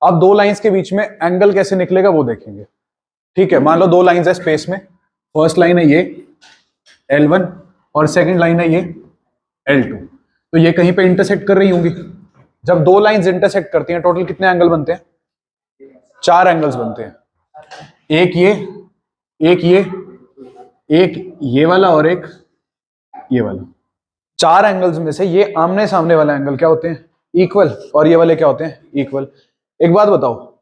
अब दो लाइंस के बीच में एंगल कैसे निकलेगा वो देखेंगे। ठीक है, मान लो दो लाइंस है स्पेस में, फर्स्ट लाइन है ये L1 और सेकंड लाइन है ये L2, तो ये कहीं पे इंटरसेक्ट कर रही होंगी। जब दो लाइंस इंटरसेक्ट करती हैं टोटल कितने एंगल बनते हैं? 4 एंगल्स बनते हैं, एक ये, एक ये वाला और एक ये वाला। 4 एंगल्स में से ये आमने सामने वाला एंगल क्या होते हैं? इक्वल, और ये वाले क्या होते हैं? इक्वल। एक बात बताओ,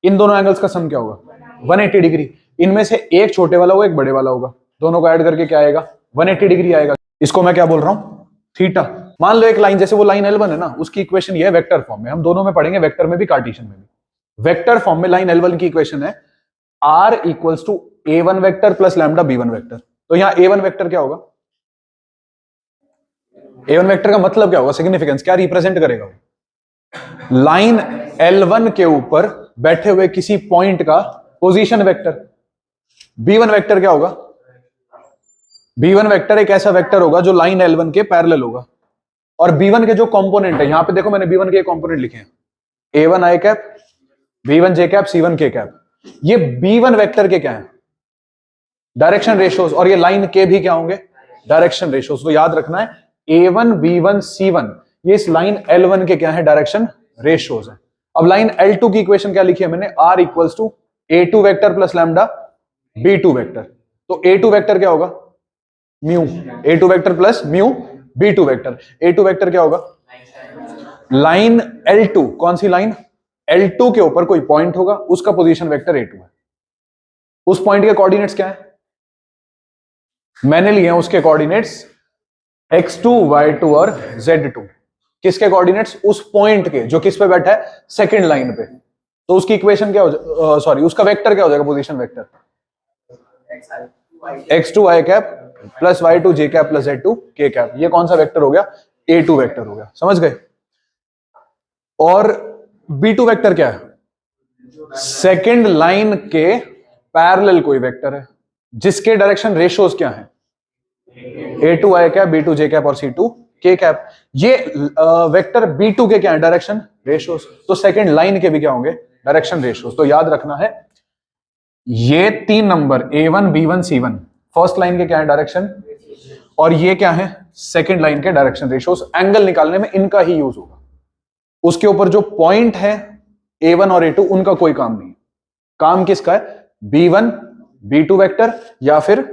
इन दोनों एंगल्स का सम क्या होगा? 180 डिग्री। इनमें से एक छोटे वाला होगा, एक बड़े वाला होगा, दोनों को ऐड करके क्या आएगा? 180 डिग्री आएगा। इसको मैं क्या बोल रहा हूं? थीटा। मान लो एक लाइन, जैसे वो लाइन L1 है ना, उसकी इक्वेशन ये है वेक्टर फॉर्म में, हम दोनों में पढ़ेंगे, वेक्टर में भी कार्टेशियन में भी। वेक्टर फॉर्म में लाइन L1 की इक्वेशन है R equals to A1 vector plus lambda B1 vector. तो यहां A1 वेक्टर क्या होगा? A1 वेक्टर का मतलब क्या होगा? सिग्निफिकेंस क्या रिप्रेजेंट करेगा? लाइन L1 के ऊपर बैठे हुए किसी पॉइंट का पोजीशन वेक्टर। B1 वेक्टर क्या होगा? B1 वेक्टर एक ऐसा वेक्टर होगा जो लाइन L1 के पैरेलल होगा, और B1 के जो कंपोनेंट है, यहां पे देखो मैंने B1 के कंपोनेंट लिखे हैं, A1 I cap, B1 J cap, C1 K cap. ये B1 वेक्टर के क्या है? Direction ratios. और ये लाइन के भी क्या होंगे? Direction ratios. तो याद रखना है A1 B1 C1 ये इस लाइन L1 के क्या है? डायरेक्शन रेशियोज है। अब लाइन L2 की इक्वेशन क्या लिखी है मैंने? R equals to A2 vector plus lambda B2 vector. तो A2 वेक्टर क्या होगा? Mu. A2 vector plus mu B2 vector. A2 vector क्या होगा? लाइन L2, कौन सी लाइन? L2 के ऊपर कोई पॉइंट होगा, उसका पोजीशन वेक्टर A2 है। उस पॉइंट के कोऑर्डिनेट्स क्या है? मैंने लिए हैं उसके कोऑर्डिनेट्स x2, y2 और z2। किसके कोऑर्डिनेट्स? उस पॉइंट के जो किस पे बैठा है? सेकंड लाइन पे। तो उसकी इक्वेशन क्या हो सॉरी उसका वेक्टर क्या हो जाएगा? Position vector x2 i cap plus y2 j cap plus z2 k cap. ये कौन सा वेक्टर हो गया? A2 वेक्टर हो गया। समझ गए? और B2 वेक्टर क्या है? सेकंड लाइन के पैरेलल कोई वेक्टर है जिसके डायरेक्शन रेशियोज क्या है? A2 i cap, B2 j cap और C2 k कैप। ये वेक्टर B2 के क्या है? Direction ratios. तो सेकंड लाइन के भी क्या होंगे? Direction ratios. तो याद रखना है ये 3 number A1 B1 C1 first line के क्या है? डायरेक्शन। और ये क्या है? सेकंड लाइन के डायरेक्शन रेशियोज। एंगल निकालने में इनका ही यूज होगा। उसके ऊपर जो पॉइंट है A1 और A2 उनका कोई काम नहीं। काम किसका है? B1 B2 वेक्टर या फिर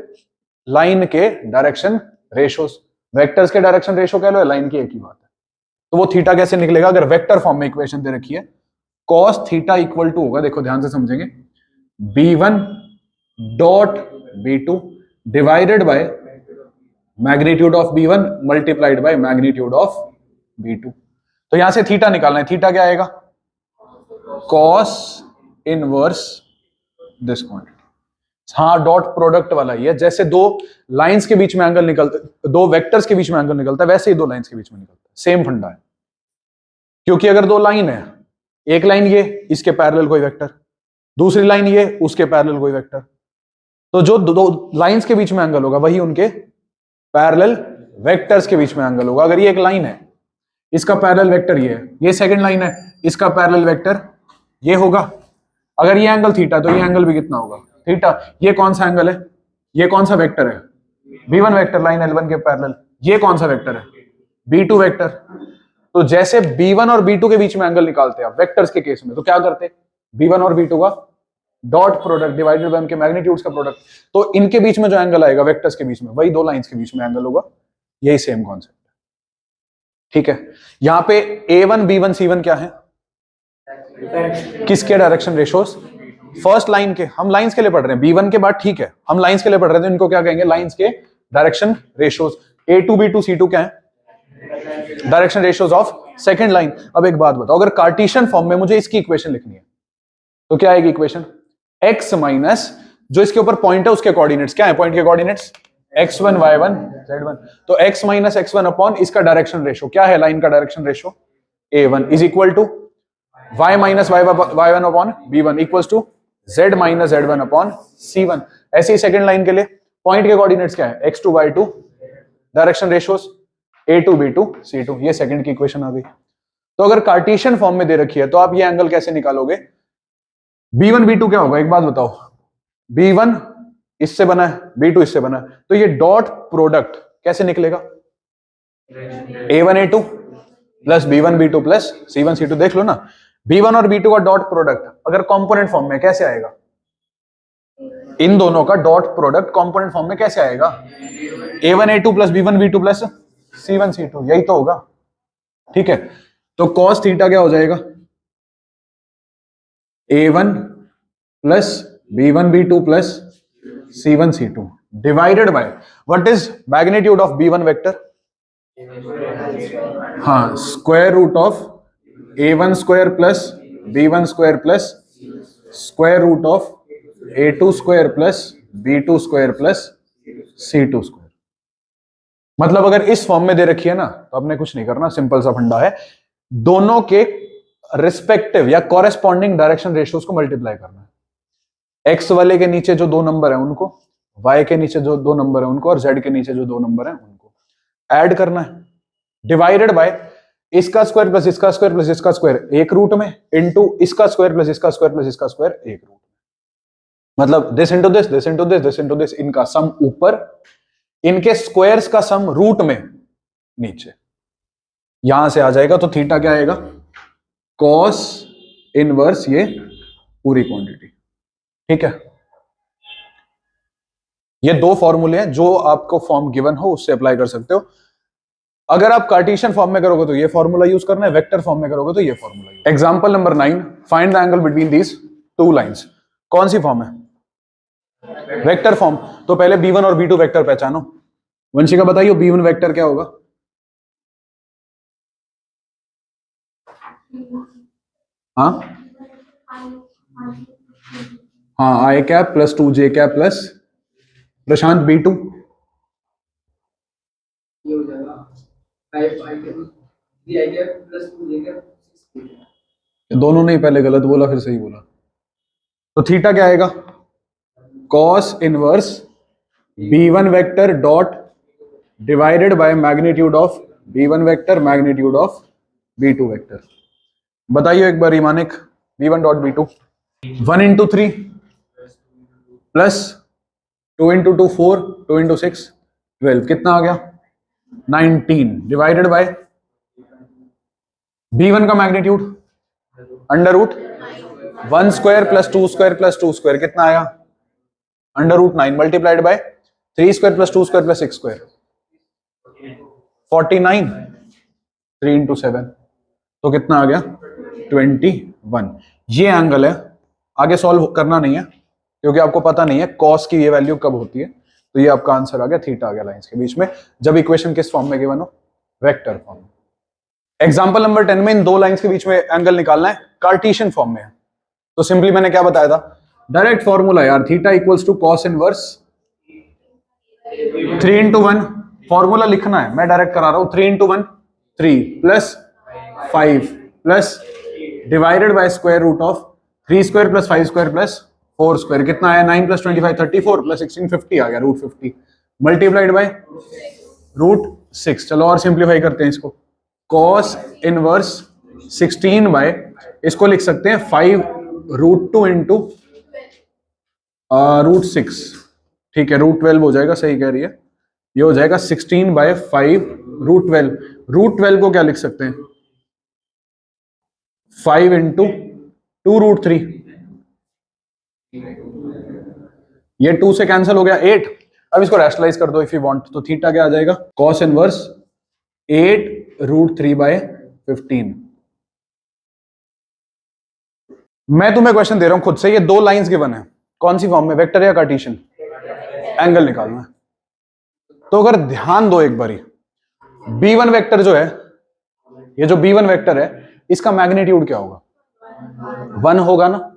लाइन के डायरेक्शन रेशियोज। वेक्टर्स के डायरेक्शन रेशियो कह लो, लाइन की एक ही बात है। तो वो थीटा कैसे निकलेगा? अगर वेक्टर फॉर्म में इक्वेशन दे रखी है, cos थीटा इक्वल टू होगा, देखो ध्यान से समझेंगे, B1 dot B2 divided by magnitude of B1 multiplied by magnitude of B2। तो यहां से थीटा निकालना है। थीटा क्या आएगा? cos inverse this quantity. हाँ, डॉट प्रोडक्ट वाला ही है। जैसे दो लाइंस के बीच में एंगल निकलता, दो वेक्टर्स के बीच में एंगल निकलता है, वैसे ही दो लाइंस के बीच में निकलता है। सेम फंडा है। क्योंकि अगर दो लाइन है, एक लाइन ये, इसके पैरेलल कोई वेक्टर, दूसरी लाइन ये, उसके पैरेलल कोई वेक्टर, तो जो दो लाइंस के बीच में एंगल होगा वही उनके पैरेलल वेक्टर्स के बीच में एंगल होगा। अगर ये एक लाइन है, इसका पैरेलल वेक्टर ये है, ये सेकंड लाइन है, इसका पैरेलल वेक्टर ये होगा। अगर ये एंगल थीटा, तो ये एंगल भी कितना होगा? थीटा। ये कौन सा एंगल है? ये कौन सा वेक्टर है? B1 वेक्टर लाइन L1 के पैरेलल। ये कौन सा वेक्टर है? B2 vector. तो जैसे B1 और B2 के बीच में एंगल निकालते हैं आप वेक्टर्स के केस में, तो क्या करते? B1 और B2 का डॉट प्रोडक्ट डिवाइडेड बाय उनके मैग्नीट्यूड्स का प्रोडक्ट। तो इनके बीच में जो एंगल आएगा वेक्टर्स के बीच में, वही दो लाइंस के बीच में एंगल होगा। यही सेम कॉन्सेप्ट है। ठीक है, यहां पे A1 B1 C1 क्या है? किसके डायरेक्शन रेशियोज? फर्स्ट लाइन के। हम लाइंस के लिए पढ़ रहे हैं, B1 के बाद ठीक है, हम लाइंस के लिए पढ़ रहे थे, इनको क्या कहेंगे? लाइंस के direction ratios. A2 B2 C2 क्या है? Direction ratios of second line. अब एक बात बताओ, अगर कार्टेशियन फॉर्म में मुझे इसकी इक्वेशन लिखनी है, तो क्या आएगी इक्वेशन? x माइनस जो इसके ऊपर पॉइंट है उसके कोऑर्डिनेट्स क्या है? पॉइंट के कोऑर्डिनेट्स x1 y1 z1। तो x माइनस x1 अपॉन इसका डायरेक्शन रेशियो क्या है? लाइन का direction ratio A1 is equal to y minus y1 upon B1 equals to z minus z1 upon C1। ऐसे ही second line के लिए point के coordinates क्या है? x2 y2 direction ratios A2 B2 C2। ये सेकंड की equation आ गई। तो अगर कार्टेशियन फॉर्म में दे रखी है तो आप ये एंगल कैसे निकालोगे? B1 B2 क्या होगा एक बात बताओ? B1 इससे बना है, B2 इससे बना है, तो ये डॉट प्रोडक्ट कैसे निकलेगा? A1 A2 plus B1 B2 plus C1 C2। देख लो ना, B1 और B2 का डॉट प्रोडक्ट अगर कंपोनेंट फॉर्म में कैसे आएगा? इन दोनों का डॉट प्रोडक्ट कंपोनेंट फॉर्म में कैसे आएगा? A1 A2 plus B1 B2 plus C1 C2, यही तो होगा। ठीक है, तो cos थीटा क्या हो जाएगा? A1 plus B1 B2 plus C1 C2 divided by what is magnitude of B1 vector? हाँ, square root of A1 square plus B1 square plus square root of A2 square plus B2 square plus C2 square. मतलब अगर इस form में दे रखी है ना तो आपने कुछ नहीं करना, सिंपल सा फंडा है, दोनों के रिस्पेक्टिव या कॉरेस्पॉन्डिंग डायरेक्शन रेशियोज को मल्टीप्लाई करना है। एक्स वाले के नीचे जो दो नंबर है उनको, वाई के नीचे जो दो नंबर है उनको, और जेड के नीचे जो दो नंबर है उनको ऐड करना है, डिवाइडेड बाय इसका स्क्वायर प्लस इसका स्क्वायर प्लस इसका स्क्वायर एक रूट में, इनटू इसका स्क्वायर प्लस इसका स्क्वायर प्लस इसका स्क्वायर एक रूट में। मतलब this into this, this into this, this into this, इनका सम ऊपर, इनके स्क्वायर्स का सम रूट में नीचे, यहां से आ जाएगा। तो थीटा क्या आएगा? कॉस इनवर्स ये पूरी क्वांटिटी। ठीक है, ये दो फॉर्मूले हैं जो आपको फॉर्म गिवन हो उससे अप्लाई कर सकते हो। अगर आप कार्टेशियन फॉर्म में करोगे तो ये फॉर्मूला यूज करना है, वेक्टर फॉर्म में करोगे तो ये formula. Example number 9, find the angle between these two lines. कौन सी फॉर्म है? Vector form. तो पहले B1 और B2 वेक्टर पहचानो। वंशिका बताइए B1 वेक्टर क्या होगा? हाँ हाँ, i cap plus 2j cap plus Prashant B2 दोनों नहीं, पहले गलत बोला फिर सही बोला। तो थीटा क्या आएगा? Cos inverse B1 vector dot divided by magnitude of B1 vector magnitude of B2 vector. बताइए एक बार ईमानिक, B1 dot B2 1 into 3 plus 2 into 2 4, 2 into 6 12, कितना आ गया? 19 डिवाइडेड बाय B1 का magnitude under root 1 square plus 2 square plus 2 square, कितना आया? Under root 9 multiplied by 3 square plus 2 square plus 6 square 49, 3 into 7, तो कितना आ गया? 21। ये एंगल है, आगे सॉल्व करना नहीं है क्योंकि आपको पता नहीं है कॉस की ये वैल्यू कब होती है। तो ये आपका आंसर आ गया, थीटा आ गया लाइंस के बीच में, जब इक्वेशन किस फॉर्म में गिवन हो? Vector form. एग्जांपल नंबर 10 में इन दो लाइंस के बीच में एंगल निकालना है, कार्टेशियन फॉर्म में है। तो सिंपली मैंने क्या बताया था? डायरेक्ट फॉर्मूला यार, theta equals to cos inverse 3 into 1, formula लिखना है, मैं डायरेक्ट करा रहा हूं। 3 into 1 3 plus 5 plus divided by square root of 3 square plus 5 square plus 4 square, कितना आया? 9 प्लस 25 34 प्लस 16 50 आ गया, रूट 50 मल्टीप्लाइड बाय रूट 6। चलो और सिंप्लीफाई करते हैं इसको। कॉस इनवर्स 16 बाय, इसको लिख सकते हैं 5 रूट 2 इंटू रूट 6। ठीक है, रूट 12 हो जाएगा, सही कह रही है, ये हो जाएगा 16 बाय 5 रूट 12। रूट 12 को क्या लिख सकते हैं? 5 इंटू 2 रूट 3, ये 2 से कैंसिल हो गया 8। अब इसको रैशनलाइज कर दो इफ यू वांट, तो थीटा क्या आ जाएगा? Cos inverse 8 root 3 by 15। मैं तुम्हें क्वेश्चन दे रहा हूं खुद से, ये दो लाइंस गिवन है, कौन सी फॉर्म में? वेक्टर या कार्टेशियन? एंगल निकालना है। तो अगर ध्यान दो एक बारी, B1 वेक्टर जो है, ये जो B1 वेक्टर है, इसका मैग्नीट्यूड क्या होगा? 1 होगा ना।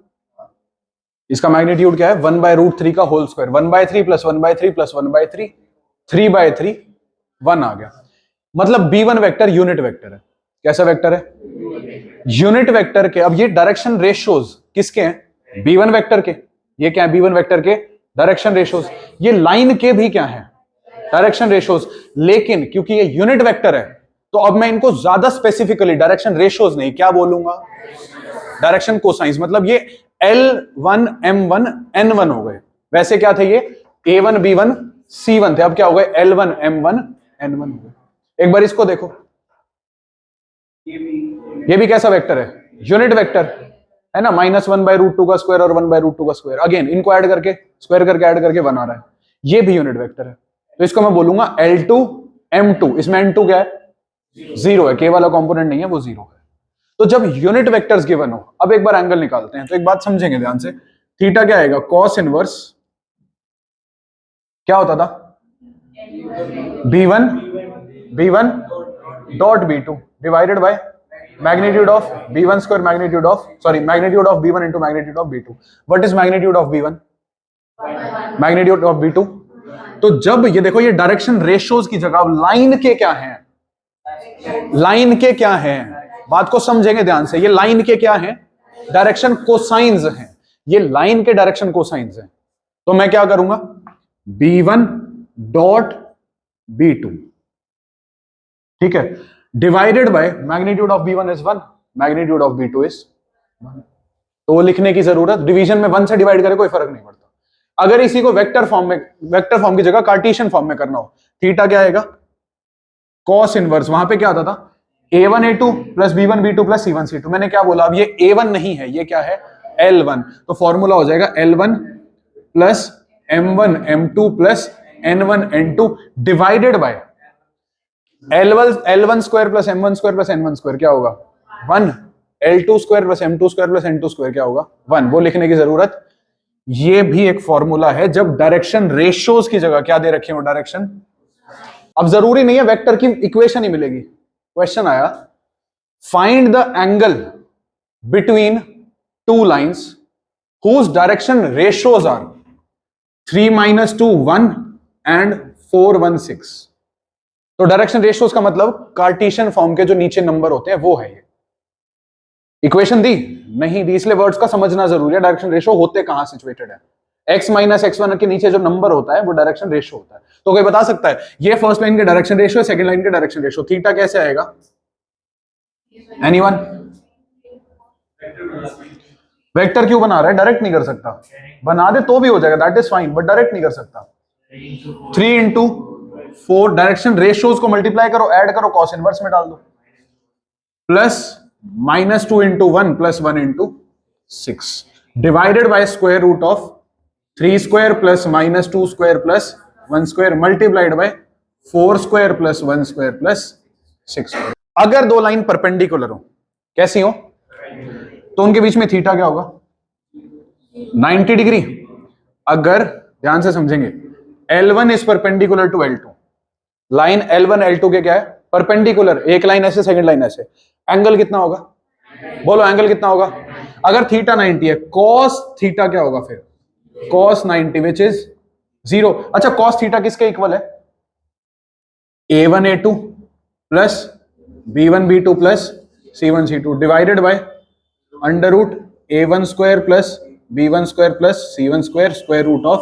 इसका मैग्नीट्यूड क्या है? 1 बाय रूट 3 का whole square, 1 by 3 plus 1 by 3 plus 1 by 3, 3 by 3 1 आ गया। मतलब B1 वेक्टर यूनिट वेक्टर है। कैसा वेक्टर है? यूनिट वेक्टर के। अब ये डायरेक्शन रेशियोज किसके हैं? B1 वेक्टर के। ये क्या है? B1 वेक्टर के डायरेक्शन रेशियोज। ये लाइन के भी क्या है? Direction ratios. लेकिन क्योंकि ये यूनिट वेक्टर है तो अब मैं इनको ज्यादा स्पेसिफिकली डायरेक्शन रेशियोज नहीं क्या बोलूंगा, डायरेक्शन कोसाइंस। मतलब ये L1 M1 N1 हो गए। वैसे क्या थे ये A1 B1 C1 थे, अब क्या हो गए L1 M1 N1 हो गए। एक बार इसको देखो, ये भी कैसा वेक्टर है, यूनिट वेक्टर है ना, -1/√2 का स्क्वायर और 1/√2 का स्क्वायर। अगेन इनको ऐड करके स्क्वायर करके ऐड करके बना रहा है, ये भी यूनिट वेक्टर है। तो इसको मैं बोलूंगा L2 M2। इसमें N2 क्या है, 0 है, के वाला कंपोनेंट नहीं है, वो 0 है। तो जब यूनिट वेक्टर्स गिवन हो, अब एक बार एंगल निकालते हैं। तो एक बात समझेंगे ध्यान से, थीटा क्या आएगा, कॉस इनवर्स क्या होता था, B1 dot B2 divided by magnitude of B1 square magnitude of magnitude of B1 into magnitude of B2। What is magnitude of B1, magnitude of B2। तो जब ये देखो, ये डायरेक्शन रेशियोज की जगह अब लाइन के क्या हैं, लाइन के क्या हैं, बात को समझेंगे ध्यान से। ये लाइन के क्या हैं, डायरेक्शन कोसाइंस हैं। ये लाइन के डायरेक्शन कोसाइंस हैं। तो मैं क्या करूंगा, B1 डॉट B2, ठीक है, divided by magnitude of B1 is 1, magnitude of B2 is 1। तो वो लिखने की जरूरत, डिवीजन में 1 से डिवाइड करे कोई फर्क नहीं पड़ता। अगर इसी को वेक्टर फॉर्म की जगह कार्टेशियन फॉर्म में करना हो, थीटा क्या आएगा, कॉस इनवर्स, वहां पे क्या आता था A1 A2 plus B1 B2 plus C1 C2। मैंने क्या बोला, अब ये A1 नहीं है, ये क्या है L1। तो फॉर्मूला हो जाएगा L1 plus M1 M2 plus N1 N2 divided by L1 square plus M1 square plus N1 square क्या होगा 1, L2 square plus M2 square plus N2 square क्या होगा 1। वो लिखने की जरूरत, ये भी एक फॉर्मूला है जब डायरेक्शन रेशियोज की जगह क्या दे रखे हो, डायरेक्शन। अब जरूरी नहीं है वेक्टर की इक्वेशन ही मिलेगी। क्वेश्चन आया, find the angle between two lines whose direction ratios are 3 - 2 1 and 4 1 6। तो डायरेक्शन रेशियोज का मतलब कार्टेशियन फॉर्म के जो नीचे नंबर होते हैं वो है ये। इक्वेशन दी नहीं दी, इसलिए वर्ड्स का समझना जरूरी है। डायरेक्शन रेशियो होते कहां सिचुएटेड है, x - x1 के नीचे जो नंबर होता है वो डायरेक्शन रेशियो होता है। तो कोई बता सकता है ये फर्स्ट लाइन के डायरेक्शन रेशियो, सेकंड लाइन के डायरेक्शन रेशियो, थीटा कैसे आएगा, एनीवन। वेक्टर क्यों बना रहा है, डायरेक्ट नहीं कर सकता, बना दे तो भी हो जाएगा, that is fine, but direct नहीं कर सकता। 3 × 4 डायरेक्शन रेशियोज को मल्टीप्लाई करो, ऐड करो, कॉस इनवर्स में डाल दो, plus -2 × 1 plus 1 × 6 divided by square root of 3 square plus -2 square plus 1 square multiplied by 4 square plus 1 square plus 6 square. अगर दो लाइन परपेंडिकुलर हो, कैसी हो, तो उनके बीच में थीटा क्या होगा 90 डिग्री। अगर ध्यान से समझेंगे, L1 is perpendicular to L2, line L1 L2 के क्या है परपेंडिकुलर, एक लाइन ऐसे सेकंड लाइन ऐसे, एंगल कितना होगा, बोलो एंगल कितना होगा। अगर थीटा 90 है, कॉस थीटा क्या होगा फिर, कॉस 90 विच इज 0। अच्छा, कॉस थीटा किसके इक्वल है, A1 A2 plus B1 B2 plus C1 C2 divided by under root A1 square plus B1 square plus C1 square square root of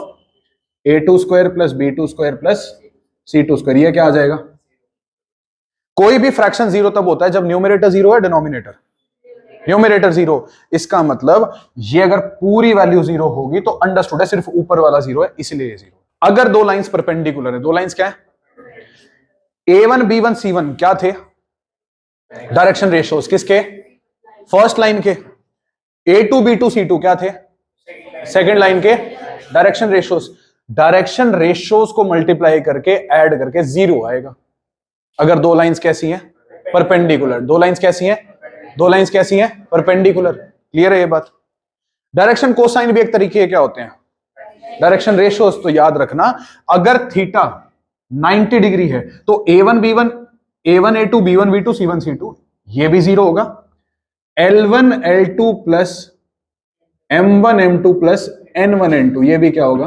A2 square plus B2 square plus C2 square. ये क्या आ जाएगा, कोई भी fraction 0 तब होता है जब न्यूमरेटर 0 है, न्यूमरेटर 0। इसका मतलब ये अगर पूरी वैल्यू 0 होगी तो अंडरस्टूड है सिर्फ ऊपर वाला 0 है, इसलिए 0। अगर दो लाइंस परपेंडिकुलर है, दो लाइंस क्या है, A1 B1 C1 क्या थे डायरेक्शन रेशियोज, किसके, फर्स्ट लाइन के। A2 B2 C2 क्या थे, सेकंड लाइन के डायरेक्शन रेशियोज। डायरेक्शन रेशियोज को मल्टीप्लाई करके ऐड करके 0 आएगा अगर दो लाइंस कैसी हैं परपेंडिकुलर। दो लाइंस कैसी हैं, दो लाइंस कैसी हैं परपेंडिकुलर। क्लियर है ये बात। डायरेक्शन कोसाइन भी एक तरीके क्या होते हैं, डायरेक्शन रेशियोज। तो याद रखना, अगर थीटा 90 डिग्री है तो A1 B1 A1 A2 B1 B2 C1 C2 ये भी 0 होगा। L1 L2 plus M1 M2 plus N1 N2 ये भी क्या होगा,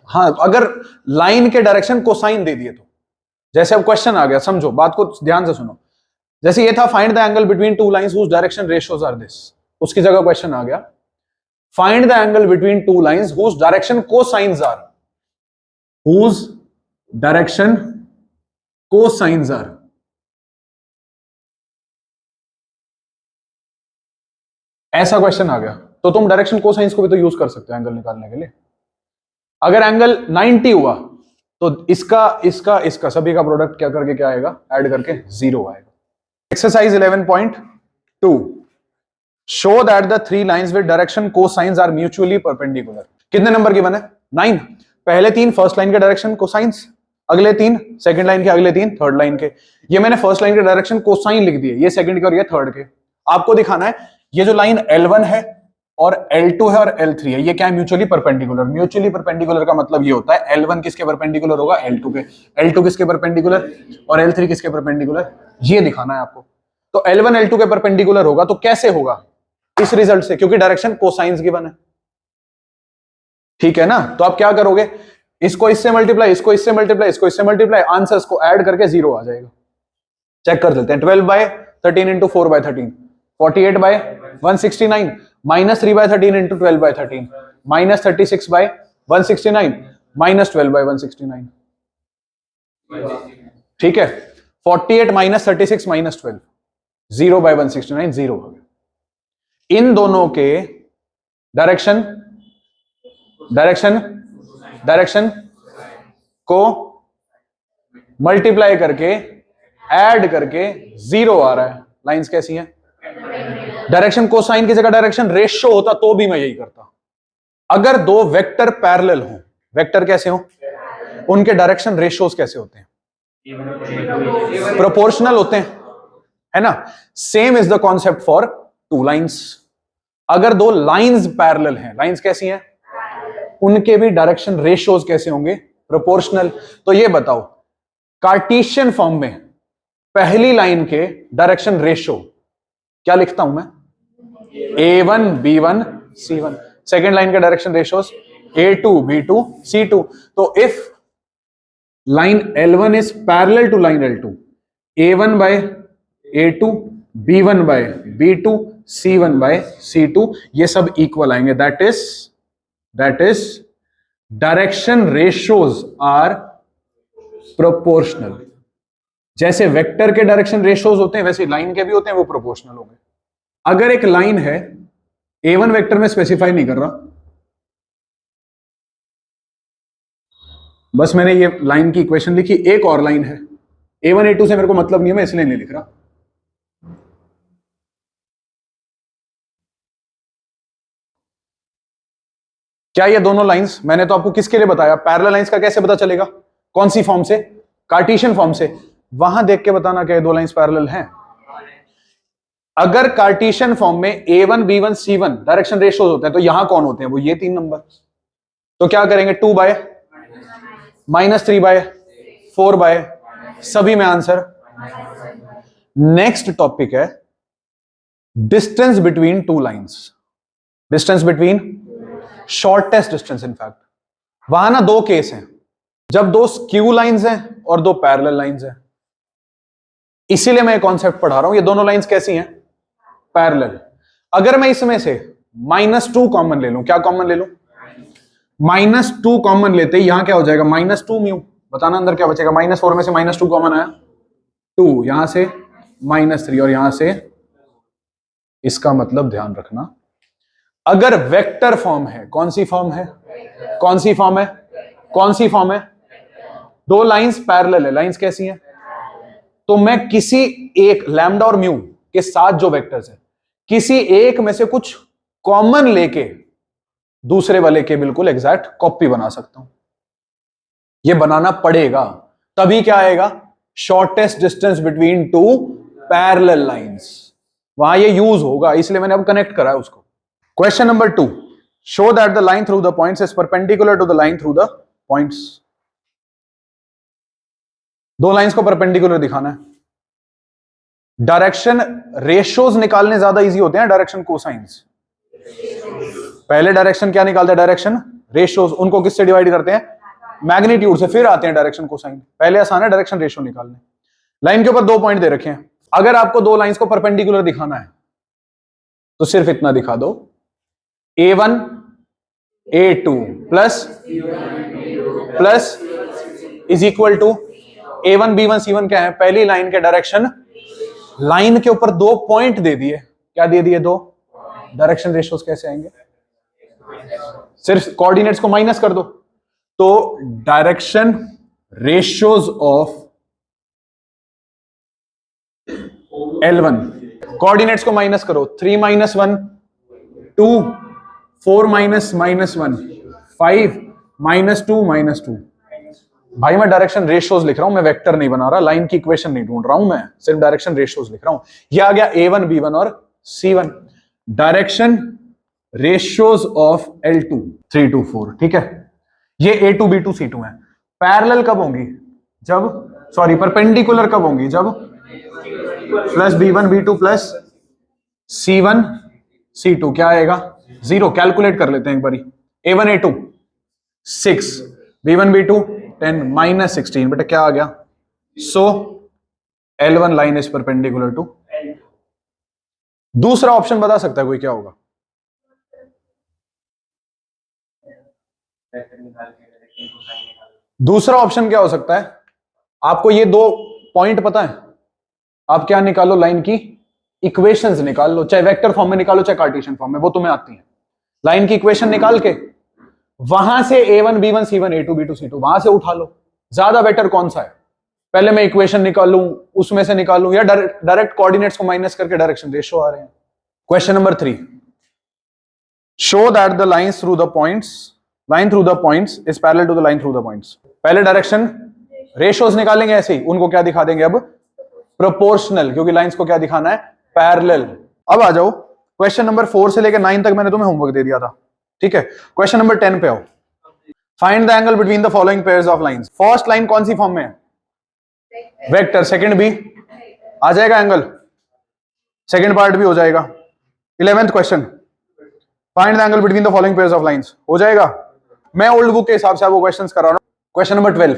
हाँ अगर लाइन के डायरेक्शन कोसाइन दे दिए तो। जैसे अब क्वेश्चन आ गया, समझो बात को ध्यान से सुनो। जैसे ये था find the angle between two lines whose direction ratios are this, उसकी जगह क्वेश्चन आ गया find the angle between two lines whose direction cosines are, whose direction cosines are, ऐसा क्वेश्चन आ गया तो तुम डायरेक्शन कोसाइंस को भी तो यूज कर सकते हो एंगल निकालने के लिए। अगर एंगल 90 हुआ तो इसका इसका इसका सभी का प्रोडक्ट क्या करके क्या आएगा, ऐड करके 0 आएगा। Exercise 11.2 show that the three lines with direction cosines are mutually perpendicular. कितने नंबर की बने? 9। पहले 3 फर्स्ट लाइन के डायरेक्शन कोसाइंस, अगले 3 सेकंड लाइन के, अगले 3 थर्ड लाइन के। ये मैंने फर्स्ट लाइन के डायरेक्शन कोसाइन लिख दिए, ये सेकंड के और ये थर्ड के। आपको दिखाना है ये जो लाइन L1 है और L2 है और L3 है, ये क्या है? Mutually perpendicular. म्यूचुअली परपेंडिकुलर का मतलब ये होता है L1 किसके परपेंडिकुलर होगा? L2 के। L2 किसके परपेंडिकुलर और L3 किसके परपेंडिकुलर, ये दिखाना है आपको। तो L1 L2 के परपेंडिकुलर होगा तो कैसे होगा? इस रिजल्ट से, क्योंकि डायरेक्शन कोसाइंस गिवन है, ठीक है ना। तो आप क्या करोगे, इसको इससे मल्टीप्लाई, इसको इससे मल्टीप्लाई, इसको इससे मल्टीप्लाई, आंसर्स को ऐड करके 0 आ जाएगा। चेक कर लेते हैं। 12/13 into 4/13 48/169 minus 3/13 into 12/13 minus 36/169 minus 12/169, ठीक है। 48 माइनस 36 माइनस 12 0/169 0 हो गया। इन दोनों के डायरेक्शन को मल्टीप्लाई करके ऐड करके 0 आ रहा है। लाइंस कैसी हैं? डायरेक्शन कोसाइन की जगह डायरेक्शन रेशियो होता तो भी मैं यही करता। अगर दो वेक्टर पैरेलल हो, वेक्टर कैसे हो, उनके डायरेक्शन रेशियोज कैसे होते हैं? प्रोपोर्शनल होते हैं, है ना। Same is the concept for two lines. अगर दो लाइंस पैरेलल हैं, लाइंस कैसी हैं, उनके भी डायरेक्शन रेशियोज कैसे होंगे? प्रोपोर्शनल। तो ये बताओ, कार्टेशियन फॉर्म में पहली लाइन के डायरेक्शन रेशियो क्या लिखता हूं मैं? A1 B1 C1। Second line के direction ratios A2 B2 C2। तो if line L1 is parallel to line L2, A1 by A2 B1 by B2 C1 by C2, ये सब इक्वल आएंगे। That is direction ratios are proportional. जैसे vector के direction ratios होते हैं वैसे line के भी होते हैं, वो प्रोपोर्शनल होंगे। अगर एक लाइन है, A1 वेक्टर में स्पेसिफाई नहीं कर रहा, बस मैंने ये लाइन की इक्वेशन लिखी। एक और लाइन है, A1 A2 से मेरे को मतलब नहीं है, मैं इसलिए नहीं लिख रहा। क्या ये दोनों लाइंस, मैंने तो आपको किसके लिए बताया, पैरेलल लाइंस का कैसे पता चलेगा? कौन सी फॉर्म से? कार्टेशियन फॉर्म से। वहां देख के बताना क्या ये दो लाइंस पैरेलल हैं। अगर कार्टेशियन फॉर्म में A1 B1 C1 direction ratios होते हैं तो यहां कौन होते हैं? वो ये 3 नंबर। तो क्या करेंगे? 2 बाय माइनस 3 बाय 4 बाय, सभी में आंसर। नेक्स्ट टॉपिक है distance between two lines. Distance between, shortest distance in fact. वहां ना दो केस हैं, जब दो स्क्यू लाइंस हैं और दो पैरेलल लाइंस हैं। इसीलिए मैं कॉन्सेप्ट पढ़ा रहा हूं। ये दोनों लाइंस कैसी हैं? पैरेलल। अगर मैं इसमें से -2 कॉमन ले लूं, क्या कॉमन ले लूं? -2 कॉमन लेते ही यहां क्या हो जाएगा? -2 म्यू। बताना अंदर क्या बचेगा? -4 में से -2 कॉमन आया, 2, यहां से -3 और यहां से। इसका मतलब ध्यान रखना, अगर वेक्टर फॉर्म है, कौन सी फॉर्म है? कौन सी फॉर्म है? कौन सी फॉर्म है? दो लाइंस पैरेलल है, लाइंस कैसी हैं? तो मैं किसी एक लैम्डा और म्यू के साथ जो वेक्टर्स है, किसी एक में से कुछ कॉमन लेके दूसरे वाले के बिल्कुल एग्जैक्ट कॉपी बना सकता हूं। ये बनाना पड़ेगा, तभी क्या आएगा? Shortest distance between to parallel lines. वहां ये यूज होगा, इसलिए मैंने अब कनेक्ट करा है उसको। Question number 2, show that the line through the points is perpendicular to the line through the points. दो लाइंस को परपेंडिकुलर दिखाना है। डायरेक्शन रेशियोज निकालने ज्यादा इजी होते हैं, डायरेक्शन कोसाइंस। पहले डायरेक्शन क्या निकालते हैं? Direction ratios. उनको किससे डिवाइड करते हैं? मैग्नीट्यूड से, फिर आते हैं डायरेक्शन कोसाइन। पहले आसान है डायरेक्शन रेशियो निकालने। लाइन के ऊपर 2 पॉइंट दे रखे हैं। अगर आपको दो लाइंस को परपेंडिकुलर दिखाना है तो सिर्फ इतना दिखा दो, A1 A2 plus is equal to A1 B1 C1 क्या है? पहली लाइन के डायरेक्शन, लाइन के ऊपर 2 पॉइंट दे दिए, क्या दे दिए? 2। डायरेक्शन रेशियोज कैसे आएंगे? सिर्फ कोऑर्डिनेट्स को माइनस कर दो, तो direction ratios of L1, coordinates को माइनस करो, 3 - 1 2, 4 - -1 5 -2 -2। भाई मैं डायरेक्शन रेशियोज लिख रहा हूं, मैं वेक्टर नहीं बना रहा, लाइन की इक्वेशन नहीं ढूंढ रहा हूं, मैं सिर्फ डायरेक्शन रेशियोज लिख रहा हूं। ये आ गया A1 B1 और C1, direction ratios of L2 3 to 4। ठीक है, ये A2 B2 C2 है। पैरेलल कब होंगी? जब, सॉरी, परपेंडिकुलर कब होंगी? जब plus B1 B2 plus C1 C2 क्या आएगा? 0। कैलकुलेट कर लेते हैं एक बारी। A1 A2 6, B1 B2 10 -16, बेटा क्या आ गया? So L1 line is perpendicular to. दूसरा ऑप्शन बता सकता है कोई, क्या होगा? दूसरा ऑप्शन क्या हो सकता है? आपको ये 2 पॉइंट पता है, आप क्या निकालो? लाइन की इक्वेशंस निकाल लो, चाहे वेक्टर फॉर्म में निकालो चाहे कार्टेशियन फॉर्म में, वो तुम्हें आती है। लाइन की इक्वेशन निकाल के वहां से A1 B1 C1 A2 B2 C2 वहां से उठा लो। ज्यादा बेटर कौन सा है? पहले मैं इक्वेशन निकालूं, उसमें से निकालूं, या डायरेक्ट कोऑर्डिनेट्स को माइनस करके डायरेक्शन रेशियो आ रहे हैं। Question number 3, show that the lines through the points, line through the points is parallel to the line through the points. पहले डायरेक्शन रेशियोज निकालेंगे, ऐसे ही उनको क्या दिखा देंगे अब? प्रोपोर्शनल, क्योंकि लाइंस को क्या दिखाना है? पैरेलल। अब आ जाओ, क्वेश्चन नंबर 4 से लेकर 9 तक मैंने तुम्हें होमवर्क दे दिया था, ठीक है। क्वेश्चन नंबर 10 पे आओ। Find the angle between the following pairs of lines. First line कौन सी फॉर्म में है? वेक्टर। सेकंड भी आ जाएगा एंगल, सेकंड पार्ट भी हो जाएगा। 11th question, find the angle between the following pairs of lines, हो जाएगा। मैं ओल्ड बुक के हिसाब से आपको क्वेश्चंस करा रहा हूं। Question number 12,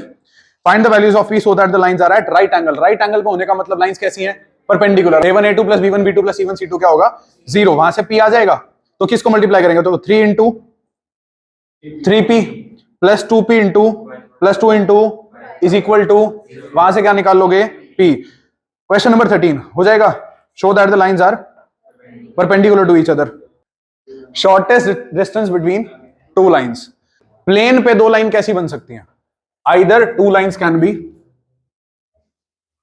find the values of P so that the lines are at right angle. Right angle पे होने का मतलब लाइंस कैसी हैं? Perpendicular. A1 A2 plus B1 B2 plus C1 C2 क्या होगा? 0। वहां से P आ जाएगा, तो किसको मल्टीप्लाई करेंगे? तो 3 into 3P plus 2P into plus 2 into is equal to, वहां से क्या निकाल लोगे? P। क्वेश्चन नंबर 13 हो जाएगा, show that the lines are perpendicular to each other. Shortest distance between two lines. Plane पे 2 लाइन कैसी बन सकती हैं? आइदर 2 लाइंस कैन बी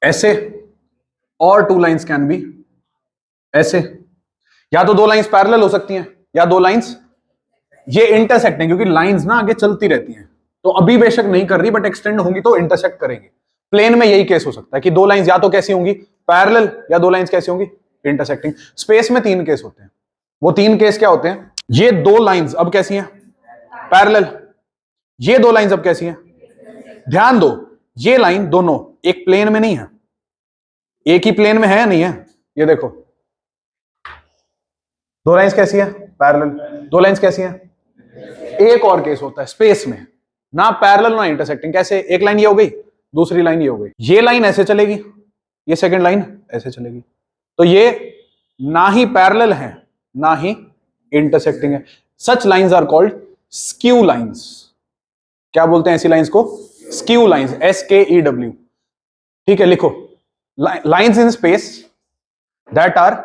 ऐसे, और 2 लाइंस कैन बी ऐसे। या तो 2 लाइंस पैरेलल हो सकती हैं, या 2 लाइंस ये इंटरसेक्ट है, क्योंकि लाइंस ना आगे चलती रहती हैं, तो अभी बेशक नहीं कर रही, बट एक्सटेंड होंगी तो इंटरसेक्ट करेंगे। प्लेन में यही केस हो सकता है कि 2 लाइंस या तो कैसी होंगी? पैरेलल, या 2 लाइंस कैसी होंगी? इंटरसेक्टिंग। स्पेस में 3 केस होते हैं। वो 3 केस क्या होते हैं? ये 2 लाइंस अब कैसी हैं? पैरेलल। ये 2 लाइंस अब कैसी हैं? ध्यान दो, ये लाइन दोनों एक प्लेन में नहीं है, एक ही प्लेन में है या नहीं है? ये देखो, 2 लाइंस कैसी है? पैरेलल। 2 लाइंस कैसी हैं? एक और केस होता है स्पेस में, ना पैरेलल ना इंटरसेक्टिंग। कैसे? एक लाइन ये हो गई, दूसरी लाइन ये हो गई। ये लाइन ऐसे चलेगी, ये सेकंड लाइन ऐसे चलेगी, तो ये ना ही पैरेलल है ना ही इंटरसेक्टिंग है। Such lines are called skew lines. क्या बोलते हैं ऐसी लाइंस को? Skew lines, SKEW। ठीक है, लिखो, lines in space that are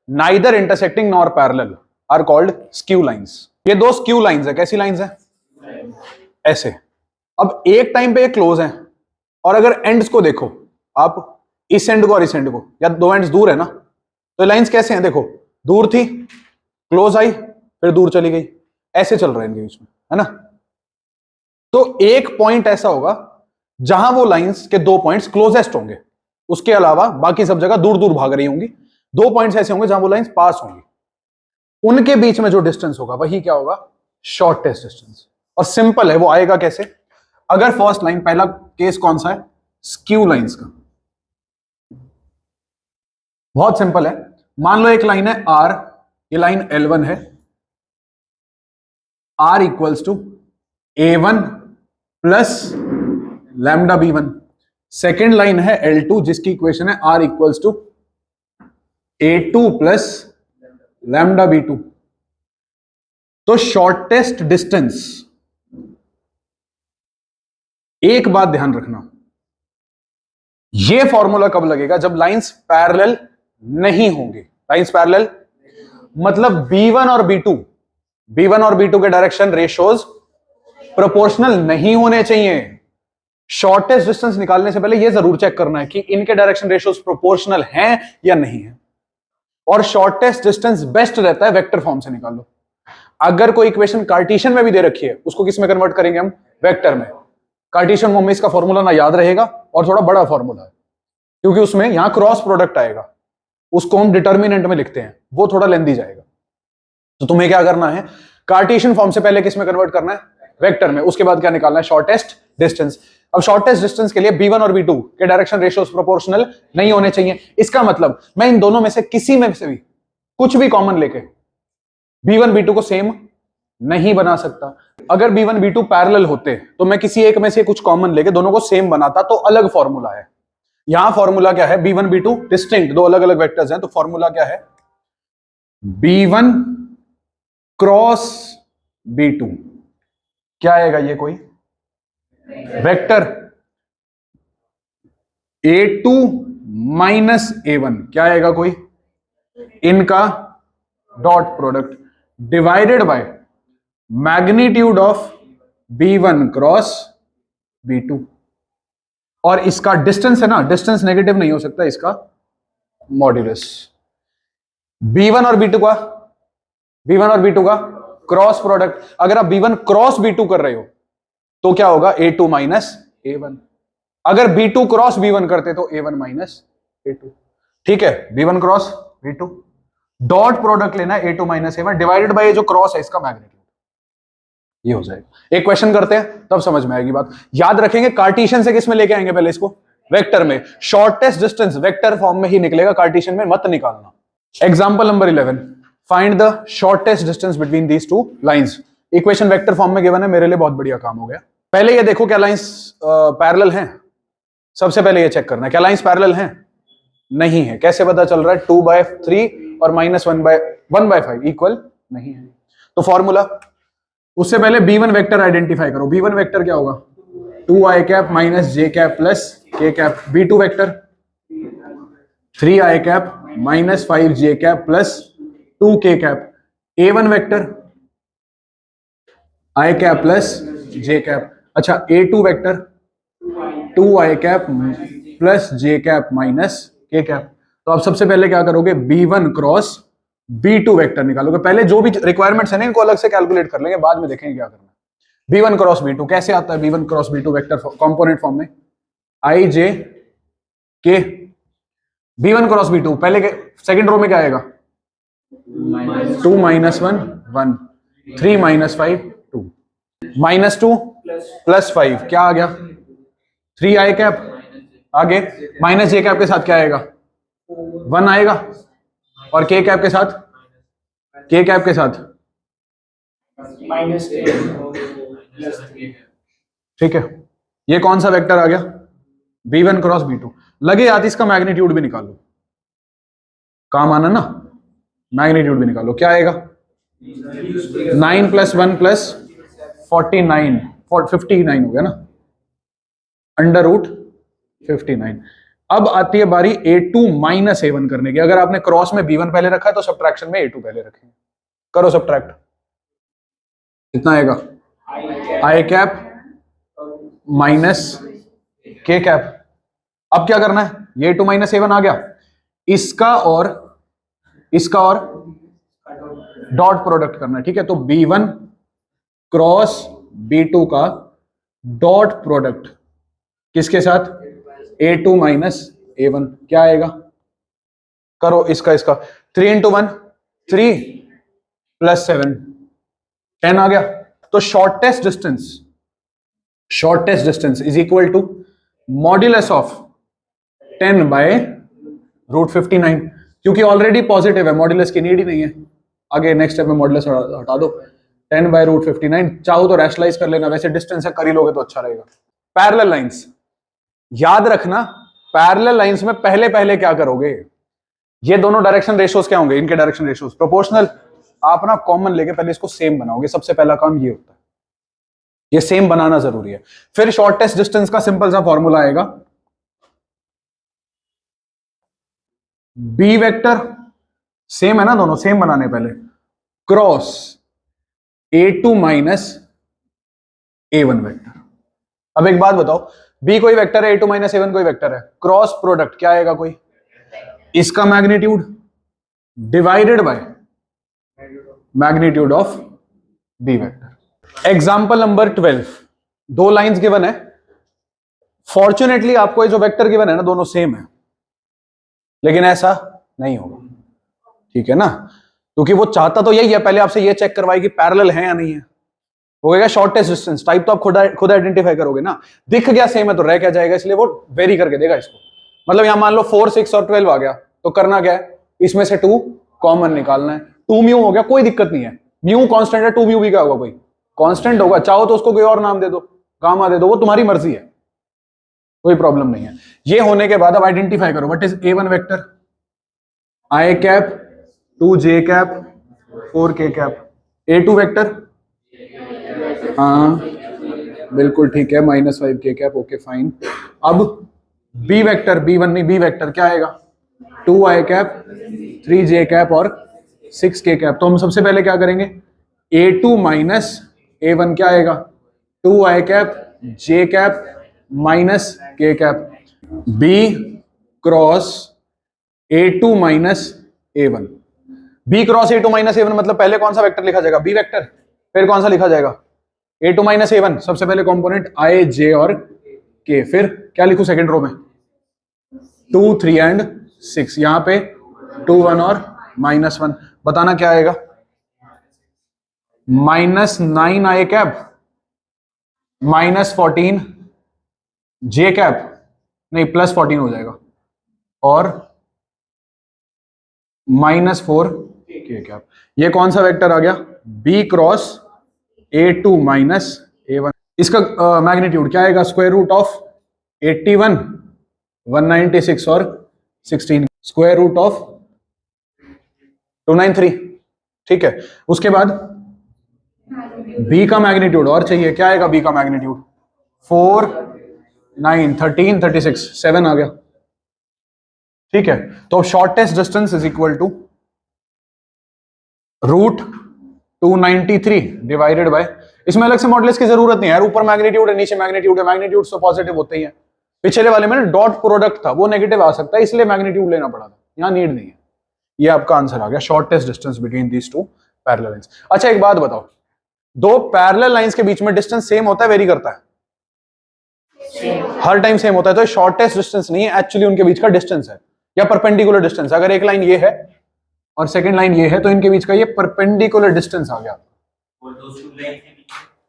neither intersecting nor parallel are called skew lines. ये 2 स्क्यू लाइंस है। कैसी लाइंस है? ऐसे। अब एक टाइम पे ये क्लोज है, और अगर एंड्स को देखो आप, इस एंड को और इस एंड को, या 2 एंड्स दूर है ना, तो लाइंस कैसे हैं? देखो, दूर थी, क्लोज आई, फिर दूर चली गई, ऐसे चल रहे हैं इनके बीच में, है ना। तो एक पॉइंट ऐसा होगा जहां वो लाइंस के 2 पॉइंट्स क्लोजेस्ट होंगे, उसके अलावा बाकी सब जगह दूर दूर भाग रही होंगी। 2 पॉइंट्स ऐसे होंगे जहां वो लाइंस पास होंगी, उनके बीच में जो डिस्टेंस होगा वही क्या होगा? Shortest distance. और सिंपल है, वो आएगा कैसे? अगर फर्स्ट लाइन, पहला केस कौन सा है? स्क्यू लाइंस का। बहुत सिंपल है। मान लो एक लाइन है R, ये लाइन L1 है, R equals to A1 plus lambda B1। Second line है L2 जिसकी इक्वेशन है R equals to A2 plus lambda B2। तो शॉर्टेस्ट डिस्टेंस, एक बात ध्यान रखना, ये फॉर्मूला कब लगेगा? जब लाइंस पैरेलल नहीं होंगे। लाइंस पैरेलल मतलब B1 और B2 के डायरेक्शन रेशियोज प्रोपोर्शनल नहीं होने चाहिए। शॉर्टेस्ट डिस्टेंस निकालने से पहले यह जरूर चेक करना है कि इनके डायरेक्शन रेशियोज प्रोपोर्शनल हैं या नहीं है। और शॉर्टेस्ट डिस्टेंस बेस्ट रहता है वेक्टर फॉर्म से निकाल लो। अगर कोई इक्वेशन कार्टेशियन में भी दे रखी है, उसको किस में कन्वर्ट करेंगे हम? वेक्टर में। कार्टेशियन फॉर्म में इसका फॉर्मूला ना याद रहेगा और थोड़ा बड़ा फॉर्मूला है, क्योंकि उसमें यहां क्रॉस प्रोडक्ट आएगा, उसको हम डिटर्मिनेंट में लिखते हैं, वो थोड़ा लेंथी जाएगा। तो तुम्हें क्या करना है? कार्टेशियन फॉर्म से पहले किस में कन्वर्ट करना है? वेक्टर में। उसके बाद क्या निकालना है? Shortest distance. अब शॉर्टेस्ट डिस्टेंस के लिए B1 और B2 के डायरेक्शन रेशियोज प्रोपोर्शनल नहीं होने चाहिए। इसका मतलब मैं इन दोनों में से किसी में से भी कुछ भी कॉमन लेके B1 B2 को सेम नहीं बना सकता। अगर B1 B2 पैरेलल होते तो मैं किसी एक में से कुछ कॉमन लेके दोनों को सेम बनाता, तो अलग फॉर्मूला है। यहां फॉर्मूला क्या है? B1 B2 डिस्टिंक्ट, दो अलग अलग वेक्टर्स हैं, तो फॉर्मूला क्या है? B1 cross B2। क्या आएगा? ये कोई वेक्टर A2 माइनस A1, क्या आएगा? कोई इनका dot product divided by magnitude of B1 cross B2। और इसका डिस्टेंस है ना, डिस्टेंस नेगेटिव नहीं हो सकता, इसका मॉड्यूलस। B1 और B2 का क्रॉस प्रोडक्ट, अगर आप B1 क्रॉस B2 कर रहे हो तो क्या होगा? A2 minus A1। अगर B2 क्रॉस B1 करते तो A1 माइनस A2। ठीक है, B1 cross B2, dot product लेना है A2 minus A1 divided by जो क्रॉस है इसका मैग्नीट्यूड, ये हो जाएगा। एक क्वेश्चन करते हैं तब समझ में आएगी बात। याद रखेंगे कार्टेशियन से किस में लेके आएंगे? पहले इसको वेक्टर में। शॉर्टेस्ट डिस्टेंस वेक्टर फॉर्म में ही निकलेगा, कार्टेशियन में मत निकालना। Example number 11, find the shortest distance between these two lines. Equation vector form में गिवन है, मेरे लिए बहुत बढ़िया काम हो गया। पहले ये देखो क्या लाइंस पैरेलल हैं। सबसे पहले ये चेक करना है क्या लाइंस पैरेलल हैं? नहीं है। कैसे पता चल रहा है? 2/3 और -1/5 इक्वल नहीं है। तो फॉर्मूला, उससे पहले B1 वेक्टर आइडेंटिफाई करो। B1 वेक्टर क्या होगा? 2i कैप माइनस जे कैप प्लस के cap. B2 vector 3i cap minus 5j cap plus 2k cap. A1 vector i cap plus j cap. अच्छा, A2 vector 2i cap plus j cap minus k cap. तो आप सबसे पहले क्या करोगे? B1 cross B2 vector निकालोगे। पहले जो भी रिक्वायरमेंट्स है ना, इनको अलग से कैलकुलेट कर लेंगे, बाद में देखेंगे क्या करना है। B1 क्रॉस B2 कैसे आता है? B1 cross B2 vector component form में i j k। B1 cross B2 पहले के सेकंड रो में क्या आएगा? 2 माइनस 1 1, 3 माइनस 5 2, -2 प्लस 5 क्या आ गया? 3i cap. आगे माइनस j कैप के साथ क्या आएगा? 1 आएगा। और k कैप के साथ ठीक है, ये कौन सा वेक्टर आ गया? B1 cross B2। लगे आती इसका मैग्नीट्यूड भी निकाल लो, काम आना ना, मैग्नीट्यूड भी निकालो। क्या आएगा? 9 प्लस 1 प्लस 49 59 हो गया ना, √59। अब आती है बारी A2 माइनस A1 करने की। अगर आपने क्रॉस में B1 पहले रखा है तो सब्ट्रैक्शन में A2 पहले रखेंगे। करो सब्ट्रैक्ट, कितना आएगा? i cap minus k cap. अब क्या करना है? ये A2 माइनस A1 आ गया, इसका और डॉट प्रोडक्ट करना है। ठीक है, तो B1 क्रॉस B2 का डॉट प्रोडक्ट किसके साथ? A2 minus A1। क्या आएगा? करो इसका 3 × 1 3 प्लस 7 10 आ गया। तो shortest distance is equal to modulus of 10/√59। क्योंकि ऑलरेडी पॉजिटिव है, मॉड्यूलस की नीड ही नहीं है। आगे नेक्स्ट स्टेप में मॉड्यूलस हटा दो। 10/√59, चाहो तो रैशनलाइज कर लेना, वैसे डिस्टेंस है कर ही लोगे तो अच्छा रहेगा। पैरेलल लाइंस, याद रखना पैरेलल लाइंस में पहले क्या करोगे? ये दोनों डायरेक्शन रेशियोज क्या होंगे? इनके डायरेक्शन रेशियोज प्रोपोर्शनल। आप ना कॉमन लेके पहले इसको सेम बनाओगे, सबसे पहला काम ये होता है, ये सेम बनाना जरूरी है। फिर शॉर्टेस्ट डिस्टेंस का सिंपल सा फॉर्मूला आएगा, बी वेक्टर सेम है ना, दोनों सेम बनाने पहले, cross A2 minus A1 vector. अब एक बात बताओ, बी कोई वेक्टर है, A2 माइनस A1 कोई वेक्टर है, क्रॉस प्रोडक्ट क्या आएगा, कोई इसका magnitude divided by magnitude of B vector. Example number 12, दो लाइंस गिवन है, फॉर्चुनेटली आपको ये जो वेक्टर गिवन है ना दोनों सेम है, लेकिन ऐसा नहीं होगा, ठीक है ना, क्योंकि वो चाहता तो यही है, पहले आपसे ये चेक करवाए कि पैरेलल है या नहीं है, हो गया शॉर्टेस्ट डिस्टेंस, टाइप तो आप खुद आइडेंटिफाई करोगे ना, दिख गया सेम है तो रह क्या जाएगा, इसलिए वो वेरी करके देगा इसको। मतलब यहां मान लो 4, 6 और 12 आ गया, तो करना क्या है, इसमें से 2 कॉमन निकालना है, 2 म्यू हो गया, कोई दिक्कत नहीं है, म्यू कांस्टेंट है, 2 म्यू भी क्या होगा, कोई कांस्टेंट होगा, चाहो तो उसको कोई और नाम दे दो, गामा दे दो, वो तुम्हारी मर्जी है, कोई प्रॉब्लम नहीं है। ये होने के बाद अब आइडेंटिफाई करो, what is A1 vector, I cap 2 J cap 4 K cap, A2 vector, हाँ बिल्कुल ठीक है, -5 K कैप, ओके फाइन। अब बी वेक्टर, B1 नहीं, बी वेक्टर क्या आएगा, 2 I कैप 3 J कैप और 6 K कैप। तो हम सबसे पहले क्या करेंगे, A2 माइनस A1 क्या आएगा, 2 I cap J cap minus K cap, B cross A2 minus A1, B cross A2 minus A1 मतलब पहले कौन सा वेक्टर लिखा जाएगा, बी वेक्टर, फिर कौन सा लिखा जाएगा, A2 माइनस A1, सबसे पहले कंपोनेंट I J और K, फिर क्या लिखूं सेकंड रो में, 2 3 एंड 6, यहां पे 2 1 और -1, बताना क्या आएगा, -9 I कैप -14 J कैप, नहीं +14 हो जाएगा, और -4 K कैप। ये कौन सा वेक्टर आ गया, B cross A2 minus A1, इसका मैग्नीट्यूड क्या आएगा, स्क्वायर रूट ऑफ 81 196 और 16, स्क्वायर रूट ऑफ 293, ठीक है। उसके बाद B का मैग्नीट्यूड और चाहिए, क्या आएगा B का मैग्नीट्यूड, 4 9 13 36 7 आ गया, ठीक है। तो shortest distance is equal to root 293 divided by, इसमें अलग से मॉडुलस की जरूरत नहीं है, ऊपर मैग्नीट्यूड है नीचे मैग्नीट्यूड है, मैग्नीट्यूड तो पॉजिटिव होते ही है, पिछले वाले में ना डॉट प्रोडक्ट था वो नेगेटिव आ सकता है, इसलिए मैग्नीट्यूड लेना पड़ा था, यहां नीड नहीं है। ये आपका आंसर आ गया, shortest distance between these two parallel lines. अच्छा एक बात बताओ, दो पैरेलल लाइंस के बीच में डिस्टेंस सेम होता है, वेरी करता है, हर टाइम सेम होता है, तो शॉर्टेस्ट डिस्टेंस नहीं है, एक्चुअली उनके बीच का डिस्टेंस है या परपेंडिकुलर डिस्टेंस। अगर एक लाइन ये है और सेकंड लाइन ये है तो इनके बीच का ये परपेंडिकुलर डिस्टेंस आ गया।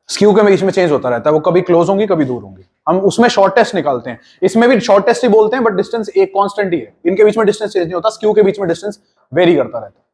स्क्यू के बीच में चेंज होता रहता है, वो कभी क्लोज होंगी कभी दूर होंगी, हम उसमें शॉर्टेस्ट निकालते हैं, इसमें भी शॉर्टेस्ट ही बोलते हैं, बट डिस्टेंस एक कांस्टेंट ही है, इनके बीच में डिस्टेंस चेंज नहीं होता, स्क्यू के बीच में डिस्टेंस वेरी करता रहता है।